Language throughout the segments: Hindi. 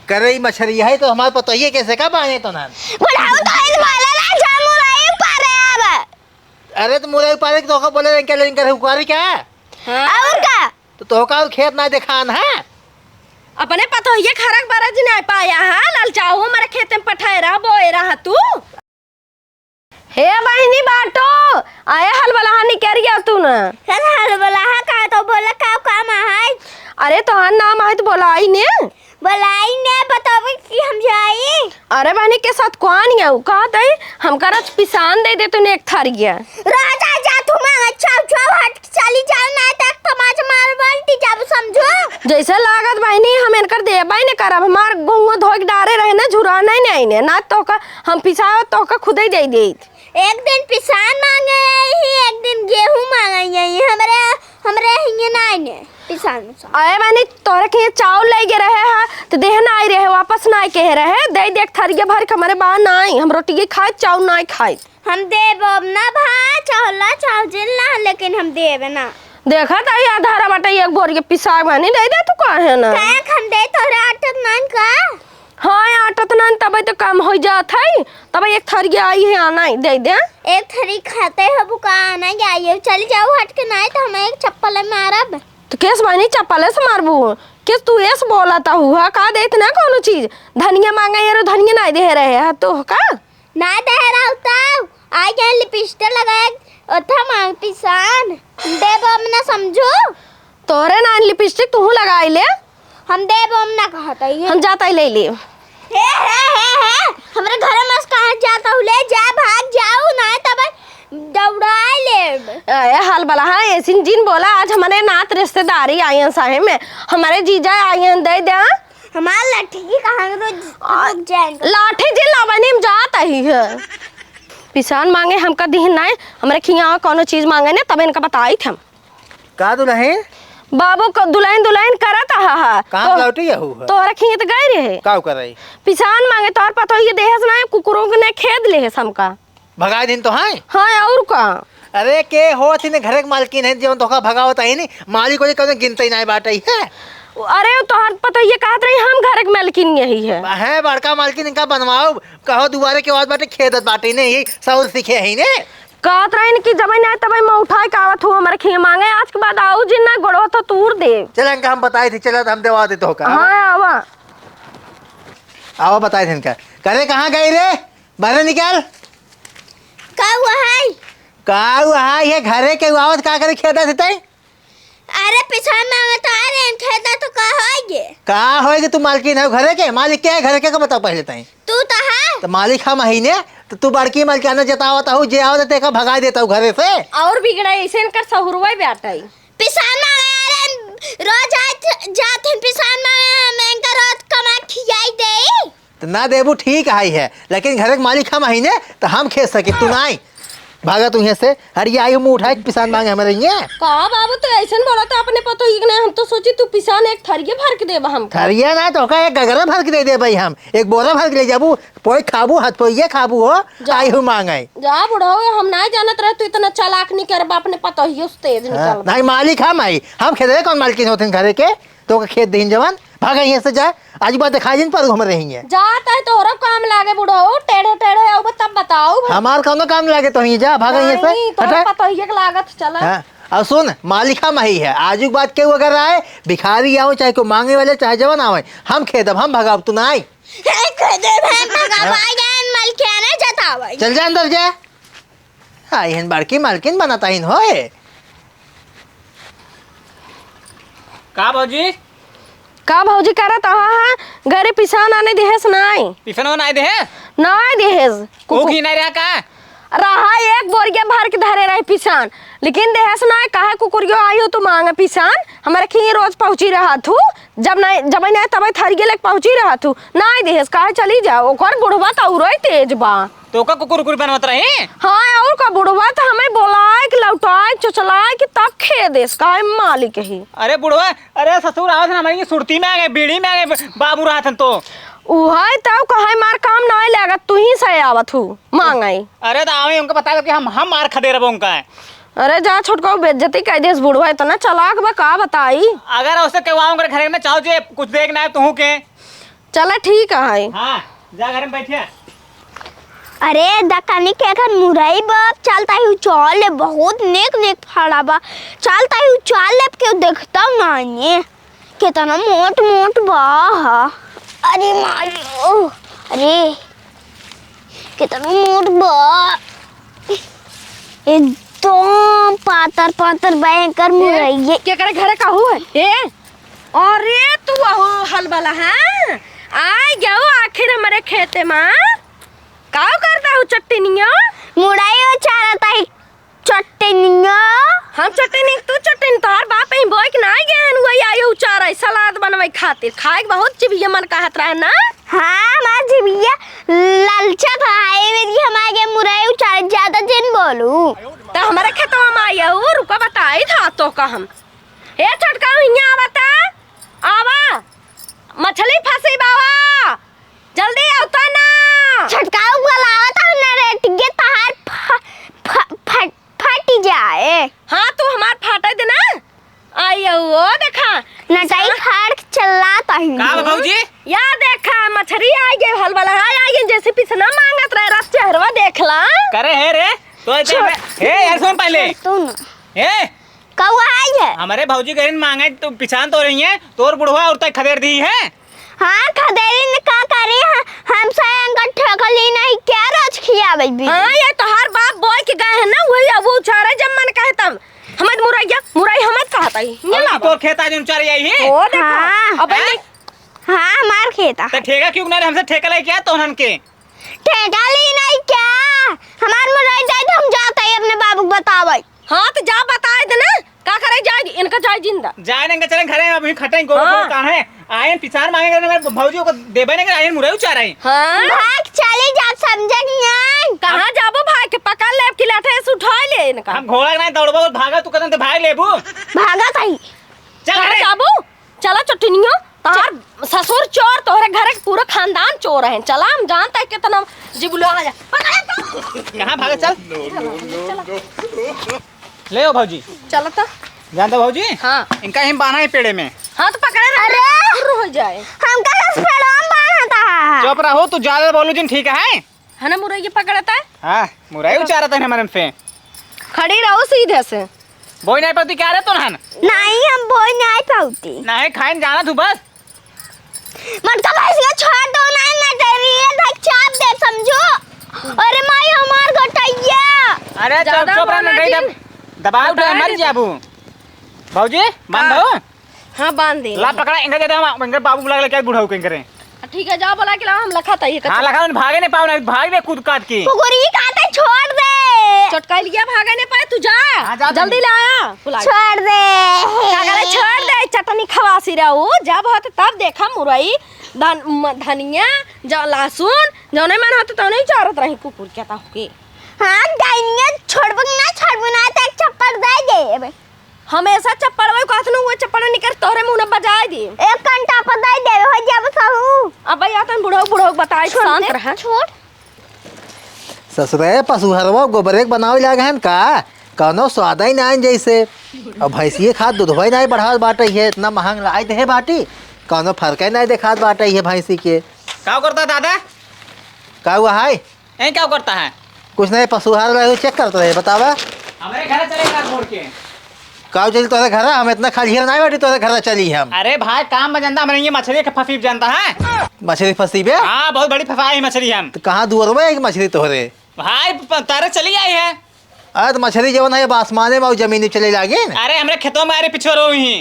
करई मछली है तो हमारे पतोहिए कैसे का बाने तो ना बुढ़ाऊ तो इस वाला ना जामुराई पारे अब। अरे तो मुरे पारे तो का बोले इनके लेकिन करे हुकारी क्या और का तो का खेत ना दिखान है अपने पतोहिए खरक बरज नहीं पाया है ललचाओ हमारे खेत में पठाएरा बोएरा है तू। हे बहनी बाटो आया हल बलहा निकर गया तू ना हल बलहा का तो बोला का काम है। अरे तोहार नाम है तो बोलाई ने बोलाई ने बतावे कि हम जाई। अरे बहनी के साथ कौन है कहा दे हम करज पिसान दे दे तूने एक थर गया राजा जा तू मांग अच्छा हट चली जाओ ना तक तमाच मार बंटी जब समझो जैसे लागत बहनी हम इनकर देबाई ने करब हमार गुंगो धोक डारे रहे ना झुरा नहीं ने ना तो का हम पिसाओ तो का खुद ही दे दे। एक दिन पिसान मांगे ही एक दिन गेहूं मांगे ही हमरे हिंगे नहीं ने पिसान आए बहनी तोरे के चावल ले गे रहे है तो देह ना आई रहे वापस ना कह रहे दे देख थरिया भर के हमारे बाहर ना आई हम रोटी खाए चावल ना खाए हम देब ना भा चावला चावल ना लेकिन हम देब ना देखा था ये आधारा बाटा एक बोर के पिसा बहनी दे दे तू कहे ना का हम दे तोरे आटत मान का हाँ आटत ना तब तो काम हो जात है तब एक थरिया आई है आना दे दे एक थरी खाते है बुका आना जाइए चली जाओ हट के ना तो हम एक चप्पल मारब तो केस बहनी चप्पल से मारबू किस तू ऐस बोलाता हुआ का दे इतना कौन चीज धनिया मांगा यार धनिया ना दे रहे है तो का ना दे रहा होता आ गया लिपस्टिक लगाए ओथा मांग पिसान देब हम ना समझो तोरे ना लिपस्टिक तू लगाई ले हम देब हम ना कहता है हम जाता ही ले ले हे हमरे घर में कहां जाता हूं ले जा भाग जाओ ना तब दौड़ा ले ए हाल बला हाँ ऐसी जिन बोला आज हमारे नात रिश्तेदारी आई हैं साहे में हमारे जीजा आई हैं दे दे हमार लाठी की कहां रुक जाएंगे लाठी जी लावनी में जाता ही है पिसान मांगे हमका दिन ना हमारे खिया कोनो चीज मांगे ने तब इनका बताई थे हम का दुल्हन बाबू को दुल्हन करत हा कहां लौटी है तोरा खिए तो गए रहे का करई पिसान मांगे तोर पतो ये देहस ना कुकुरों ने खेद ले हमका भगाए दिन तो है हाँ और का अरे के हो थी ने घर के मालकिन है जीवन तो का भगावत है नहीं मालिक को कभी गिनते नहीं बाटई है। अरे तोहर पता ये कहत रही हम घर के मालकिन यही है बड़का मालकिन इनका बनवाओ कहो दुबारे के बाद बाटे खेदत बाटे नहीं सौर सीखे है ने कहत रही कि जब ना तब मैं उठाए कावत हूँ हमारे खिए मांगे आज के बाद आओ जिन ना गड़ो तो तूर दे चल इनका हम बताए थे चला हम देवा देते हो का हाँ आवा आवा बताए थे इनका करे कहाँ गई रे बाहर निकाल का हुआ है का ये घरे के आवत का करे खेदा थे अरे पिसान मांगे तो आ रहे खेदा तो का होगे का होएगी तू मालकिन है घरे के मालिक क्या है घरे के बता पहले तई तू तो है तो मालिक हम महीने तो तू बड़की मालकिन जतावत हूँ जे आवत ते का भगा देता हूँ घरे से और बिगड़ा ऐसे इनकर सहुरवा बैठाई पिसान मांगे रोज जाते पिसान मांगे मैं इनका रोज कमा खियाई दे तो ना देबू ठीक है लेकिन घरे के मालिक हम महीने तो हम खेत सके तू ना भागा तू यहाँ से हरिया आई मुँह उठाए पिसान मांगे हमारे यहाँ कहा बाबू तो ऐसे बोला था अपने पतो ही हम तो सोची तू पिसान एक थरिये भर के देबा हम थरिया ना तो का एक गगरा भर के दे दे भाई हम एक बोरा भर के ले जाबू पोई खाबू हाथ पोइये खाबू हो आई हूँ मांगे जा बुढ़ाओ हम ना जानत रहे तू इतना चालाक नहीं कर अपने पतो ही उस तेज निकल नहीं मालिक हम आई हम खेत कौन मालकिन होते घरे के तो का खेत दीन जवान भागा यहाँ से जा आज बात दिखा जिन पर घूम रही है जाता है तो और काम लागे बुढ़ाओ टेढ़े टेढ़े आओ तब बताओ हमार कौन काम लागे तो ही जा भागा यहाँ से तो पतो ही लागत चला और सुन मालिक हम ही है आज बात क्यों अगर आए भिखारी आओ चाहे को मांगे वाले चाहे जवान आवे हम खेत हम भगा तू ना आई चल जा अंदर जा आई हन बड़की मालकिन बनाता इन होए का भौजी का भौजी करत हाँ घरे पिसान आने देहस नाई पिसनो नहीं दे नाई देहस कोकी नहीं रहा का रहा एक बोरिया भर के धरे रहे पिसान लेकिन देहस नाई काहे कुकुरियो आई हो तू मांगे पिसान हमारे खी रोज पहुंची रहा थू जब नहीं तब थरिये लेके पहुंची रहा थू नाई देहस काहे चली जाओ ओकर बुढ़वा तो औरो तेज बा तो का कुकुर बनवत रहे हाँ और का बुढ़वा तो हमें बोलाए कि लौटाए चचलाए कि तब खे देस काहे मालिक ही अरे बुढ़वा अरे ससुर आवत न हमारी सुरती में आ गए बीड़ी में आ गए बाबू रहा तो उहाय तब कहे मार काम नहीं लागत तू ही से आवत हूँ मांगाई अरे तो आवे उनको बता कि हम मार खदे रहो उनका अरे जा छोटका बेइज्जती कह देस बुढ़वा इतना चलाक बा का बताई अगर उससे कहवाऊं घर में चाहो जे कुछ देख ना तू के चला ठीक है। हाँ जा घर में बैठिया। अरे दकानी के घर मुरई बाप चलता ही चल ले, बहुत नेक नेक फड़ा बा, चलता ही चल ले क्यों देखता ना ये कितना मोट मोट बा। अरे मायो, अरे कितना मोट बा, एकदम पातर पातर भयंकर मुरई। क्या करे घरे का हुआ ए? अरे तू हल वाला है आ गया आखिर हमारे खेते में का करता हूँ चट्टनिया मुरई चारता ही चटनिया। हम चटनी तू चटनी तोहर बाप ही बोई के ना गए वही आयो उचार सलाद बनवाई खातिर खाए के बहुत चिबिया मन कहत रहे ना। हाँ हमार जिबिया ललचा था मेरी हमारे मुरई उचार ज्यादा जिन बोलू तो हमारे खेतवा में आयो रुका बताई था तो का हम ए छोटका हिया बता आवा मछली फंसी बाबा जल्दी आवता ना। छटकाऊ बुलावा था ना रेट के तार फट जाए। हाँ तू हमार फाटे देना आयो वो देखा नटाई खाड़ चलाता ही का भाऊजी या देखा मछली आई गई हल वाला आई गई जैसे पिसना मांगत रहे रस चेहरवा देखला करे है रे तो हे यार सुन पहले तू ना ए कौआ आई है। हमारे भाऊजी कहीं मांगे तो पिछान तो रही है तोर बुढ़वा और तक खदेड़ दी है। हाँ खदेरी ने का करी हम सायंगा ठगली नहीं क्या रोज खियावे भी। हाँ ये तोहार बाप बोय के गए हैं ना वही अब उचारे जब मन कहे तब हमें मुरई हमें कहता ही ये ला तोर खेता जो चल आई है ओ देखो हाँ। अब हाँ हमार खेता तो ठेका क्यों ना हमसे ठेका ले क्या तो हन के ठेका ली नहीं क्या हमार मुरई जाए तो हम जाते ही अपने बाबू को बतावे। हाँ तो जा बताए दे ना का करे जाए इनका जाए जिंदा जाए नहीं चले घरे अभी खटाई को कहां है आयन पिछार मांगे मेरे भाऊजी को देबे नहीं आयन मुरई उचार आई। हाँ भाग चली जा समझ नहीं कहाँ जाबो भाई के पकड़ ले कि लाठे से उठा ले इनका हम घोड़ा नहीं दौड़बो भागा तू कदम तो भाग लेबू भागा सही चल कहाँ घरे जाबो चला चटनियो तार ससुर चोर तोहरे घर के पूरा खानदान चोर है चला हम जानता है कितना जिबुलो आ जा कहां भागे चल ले ओ भाऊजी चलो तो जानते भाऊजी हाँ इनका हम बाना है पेड़े में। हाँ तो पकड़े ना अरे हो जाए हम का पेड़ों बांधा था। चुप रहो तू ज्यादा बोलू जिन ठीक है ना मुरई पकड़ता है हाँ मुरई उचारा था हमारे पे खड़ी रहो सीधे से बोई नहीं पाती क्या रे तो हन नहीं हम बोल नहीं पाती नहीं खाए जाना तू बस मटका भैंसिया छोड़ दो नहीं ना डरिए धक चाप दे समझो। अरे माई हमार गटैया अरे चुप ज्यादा चुप रहना बोलना नहीं दबा उठा मर जाबू भाऊजी मान दो हाँ बांध दे ला पकड़ा इनका दे दे इनका बाबू बुला के क्या बुढ़ाऊ के करे। ठीक है जाओ बोला कि लाओ हम लखा था ये हां लगा भागे नहीं पाओ नहीं भाग दे कूद काट के कुकुरी काटे छोड़ दे चटका लिया भागे नहीं पाए तू जा हाँ, जा जल्दी ले आया बुला के। छोड़ दे कागले छोड़ दे चटनी खवासी रहू जब होते तब देखा मुरई धनिया लहसुन जो नहीं मन होते तो नहीं चारत रही कुकुर क्या था के। हाँ डाइनिया छोड़बू ना तो एक चप्पल दे दे हमेशा चप्पड़ वही कहत वो चप्पड़ निकर तोरे मुंह में बजाए दी एक घंटा पर दे दे हो जब सहू। अब भैया तुम बुढ़ो बताए शांत रह छोड़ ससुरे पशुहरवा गोबरे बनावे लागे हन का कौनो स्वाद ही नहीं जैसे अब भैंसिए खाद दूधवा नहीं बढ़ावत बाटे है इतना महंग लाई दे बाटी कौनो फर्क ही नहीं दिखात बाटे है भैंसी के। क्या करता दादा का हुआ है ए क्या करता है कुछ नहीं पशुहार चेक करते रहे बतावा हमारे घर चलेगा छोड़ के का चली तोरे घर हम इतना खाली नहीं बाटी तोरे घर चली हम। अरे भाई काम में जानता हमारे ये मछली के फसीब जानता है मछली फंसी बे हाँ बहुत बड़ी फसाई मछली हम तो कहाँ दुअर में मछली तोहरे भाई तारे चली आई है। अरे तो मछली जवन है आसमाने में जमीन चले लागे अरे हमारे खेतों में अरे पिछड़ रही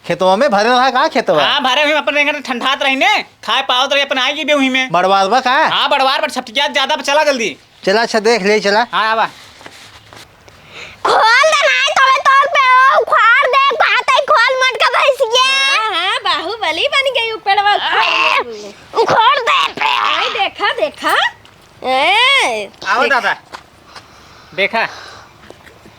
खेतवा में भरे रहा कहाँ खेतवा हाँ भरे हुए अपन ठंडात रही ने खाए पाओ तो अपन आएगी भी वहीं में बड़वारवा का हाँ बड़वार पर छपटिया ज्यादा चला जल्दी चला अच्छा देख ले चला हाँ आवा खोल दे नहीं तोरे तोर पे उखाड़ दे कहते खोल मत का भैंसिया। हाँ बाहुबली बन गई ऊपर उखाड़ दे पे देखा देखा आओ दादा देखा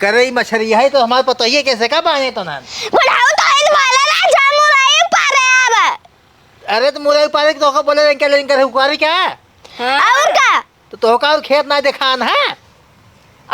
करे मछली है तो हमारे पता ही है कैसे का पाने तो ना। बुढ़ाऊ तो इस वाला ना जामू रही पारे अब। अरे तो मुरई पारे तो का बोले क्या लेकिन करे उकारी क्या और का तो का खेत ना दिखान है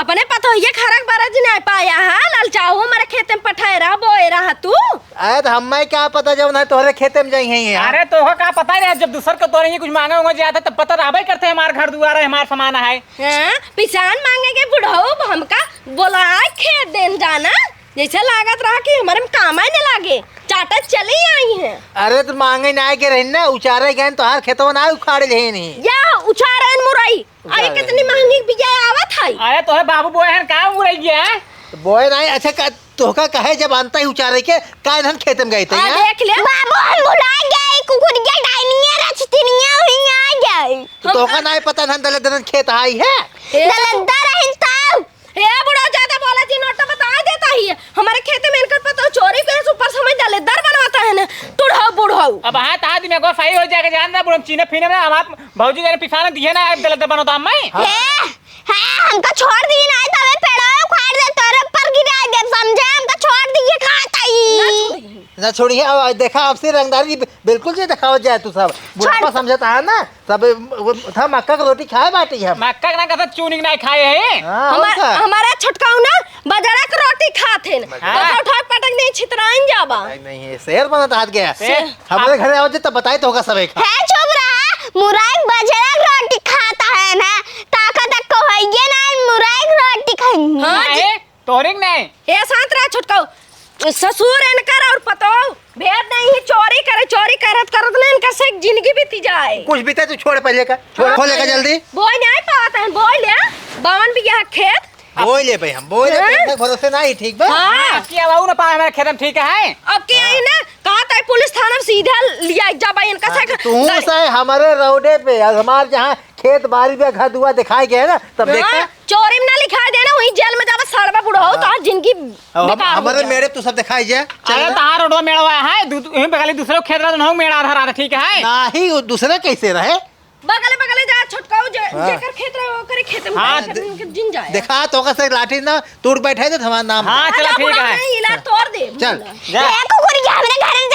अपने पतो ये खरक बरज नहीं पाया है लाल चाहो हमारे खेत में पठाए रहा बोए रहा तू। अरे तो हमें क्या पता जब ना तोहरे खेते में जाई हैं अरे तो का पता ही रहे जब दूसर को तोरे ही कुछ मांगे होंगे जाता तब पता रहबे करते हमारे घर दुआर है हमारा सामान है। हैं पिसान मांगेगे बुढ़ऊ हमका बोला खेत देन जाना जैसे लागत रहा कि हमारे में काम ही नहीं लागे चाटा चली आई है। अरे तो मांगे ना के रही ना उचारे गए तो हर खेतों ना उखाड़े रहे नहीं या उछारन मुरई अरे कितनी महंगी बिया आवत है। अरे तो बाबू बोए हैं का उड़ गया है बोए नहीं अच्छा तोहका कहे जब अंता ही उचारे के काहे हम खेत में गए थे आ देख ले बाबू हम भुला गए कुकुरिया डाइनिया रचतिनिया हुई आ गए तोहका नहीं पता ना दलदन खेत आई है दलद्दा रहिन तब ए बुढ़ा ज्यादा बोला जी नोट बता देता ही है हमारे खेत में इनका पता चोरी पे ऊपर समझ डाले दर बनवाता है ना तुड़ाओ बुढ़ाओ अब हाँ ता दिन में को सही हो जाएगा जान रहा बुढ़म चीने फीने में हमार भौजी ने पिसाने दिए ना दलद बनोता मैं है हमका छोड़ दिए ना तवे पेड़ा उखाड़ दे तोरे पर गिरा दे समझे हमका छोड़ दिए खाता ही ना छोड़िए अब देखा आपसे रंगदारी बिल्कुल से दिखाओ जाए तू सब बुढ़ापा समझता है ना सब था मक्का की रोटी खाए बाटी हम मक्का ना कहता चूनी नहीं खाए है हमारा छटकाऊ ना बाजारा की रोटी खाते न हाँ। उठा पटक नहीं छितराइन जाबा नहीं शहर बना हाथ गया शहर? हमारे घर आओ तो बताए तो होगा सब एक है चुप रहा मुराई बाजरा की रोटी खाता है ना ताकत को है ये ना मुराई की रोटी खाई हाँ जी। तोरे नहीं ए शांत रहा छटकाऊ ससुर इनकर और पतो भेद नहीं चोरी करत ना इनका से जिंदगी बीती जाए कुछ भी तो छोड़ पहले का छोड़ खोले का जल्दी बोल नहीं पाता है बोल ले 52 बीघा खेत बोल ले भाई हम बोल ले भरोसे नहीं ठीक बा हाँ क्या बाबू ना पाए हमारे खेत में ठीक है अब के आई ना कहा था पुलिस थाना में सीधा लिया जाबा इनका से तू से हमारे रोडे पे हमारे जहाँ खेत बाड़ी पे घर दुआ दिखाई गया ना तब देखा चोरी में ना लिखा देना वही जेल में जाबा सड़बा बुढ़ा हो तो जिंदगी हमारे मेरे तू सब दिखाई जाए अरे तार रोडवा मेड़ा है बगल दूसरे खेत रहा मेड़ा आधा रहा ठीक है नहीं वो दूसरे कैसे रहे बगले जा छटकाओ जेकर खेत रहे ओकरे खेत में हाँ, जिन जाए देखा तो से लाठी ना टूट बैठे थे हमारा नाम हाँ चला ठीक है इला तोड़ दे चल जा कुकुरिया हमरे घर